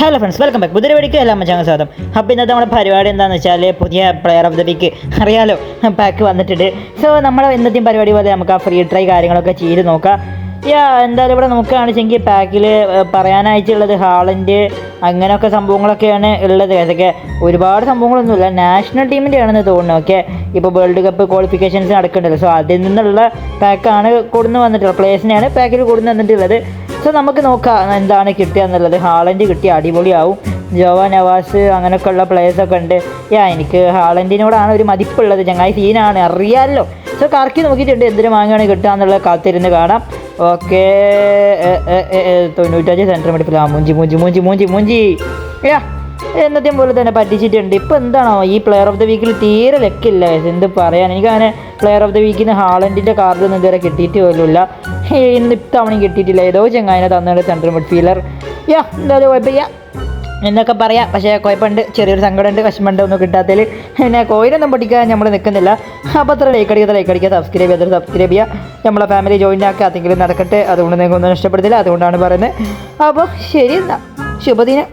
Hello friends, welcome back. പുതിയ വീഡിയോക്ക് എല്ലാം മച്ചാങ്ങ് സ്വാഗതം. അപ്പോൾ ഇന്നത്തെ നമ്മുടെ പരിപാടി എന്താണെന്ന് വെച്ചാൽ പുതിയ പ്ലെയർ ഓഫ് ദ വീക്ക് അറിയാലോ പാക്ക് വന്നിട്ടുണ്ട്. സോ നമ്മൾ ഇന്നത്തെയും പരിപാടി പോലെ നമുക്ക് ആ ഫ്രീ ട്രൈ കാര്യങ്ങളൊക്കെ ചെയ്ത് നോക്കാം. എന്തായാലും ഇവിടെ നോക്കുകയാണെന്നുവെച്ചെങ്കിൽ പാക്കിൽ പറയാനായിട്ടുള്ളത് ഹാളൻഡ് അങ്ങനെയൊക്കെ സംഭവങ്ങളൊക്കെയാണ് ഉള്ളത്. അതൊക്കെ ഒരുപാട് സംഭവങ്ങളൊന്നുമില്ല, നാഷണൽ ടീമിൻ്റെ ആണെന്ന് തോന്നുന്നു. ഓക്കെ, ഇപ്പോൾ വേൾഡ് കപ്പ് ക്വാളിഫിക്കേഷൻസ് നടക്കുന്നുണ്ടല്ലോ, സോ അതിൽ നിന്നുള്ള പാക്കാണ് കൊടുന്ന് വന്നിട്ടുള്ളത്, പ്ലേയേഴ്സിനെയാണ് പാക്കിൽ കൊടുന്ന് വന്നിട്ടുള്ളത്. സോ നമുക്ക് നോക്കാം എന്താണ് കിട്ടുക എന്നുള്ളത്. ഹാളൻഡ് കിട്ടിയ അടിപൊളിയാവും. ജോവ നവാസ് അങ്ങനെയൊക്കെയുള്ള പ്ലേയേഴ്സൊക്കെ ഉണ്ട്. എനിക്ക് ഹാളൻഡിനോടാണ് ഒരു മതിപ്പുള്ളത്, ചങ്ങായി സീനാണ് അറിയാമല്ലോ. സോ കറക്കി നോക്കിയിട്ടുണ്ട് എന്തിനു വാങ്ങുകയാണ് കിട്ടുക എന്നുള്ളത് കാത്തിരുന്ന് കാണാം. ഓക്കെ, 95 സെൻറ്റർ മെഡിപ്പില്ല. മൂഞ്ചി എന്നത്തെയും പോലെ തന്നെ പറ്റിച്ചിട്ടുണ്ട്. ഇപ്പോൾ എന്താണോ ഈ പ്ലെയർ ഓഫ് ദ വീക്കിൽ തീരെ ലക്കില്ല, എന്ത് പറയാൻ. എനിക്കങ്ങനെ പ്ലെയർ ഓഫ് ദ വീക്കിന് ഹാളൻഡിൻ്റെ കാർഡൊന്നും ഇതുവരെ കിട്ടിയിട്ട് പോലുമില്ല. ഇന്ന് ഇത്തവണയും കിട്ടിയിട്ടില്ല. ഏതോ ചങ്ങായിനെ തന്നിട്ട് സെൻട്രൽ മിഡ്ഫീൽഡർ എന്തായാലും കുഴപ്പമില്ല എന്നൊക്കെ പറയാം. പക്ഷേ കുഴപ്പമുണ്ട്, ചെറിയൊരു സങ്കടമുണ്ട്, വിഷമമുണ്ട് ഒന്നും കിട്ടാത്തതിൽ. പിന്നെ കോയിനൊന്നും പൊട്ടിക്കാൻ നമ്മൾ നിൽക്കുന്നില്ല. അപ്പോൾ അത്ര ലൈക്ക് അടിക്കുക, സബ്സ്ക്രൈബ് ചെയ്യുക. നമ്മളെ ഫാമിലി ജോയിൻ ആക്കുക, അതെങ്കിലും നടക്കട്ടെ. അതുകൊണ്ട് നിങ്ങൾക്കൊന്നും ഇഷ്ടപ്പെടുന്നില്ല, അതുകൊണ്ടാണ് പറയുന്നത്. അപ്പോൾ ശരി, എന്നാൽ ശുഭദിനം.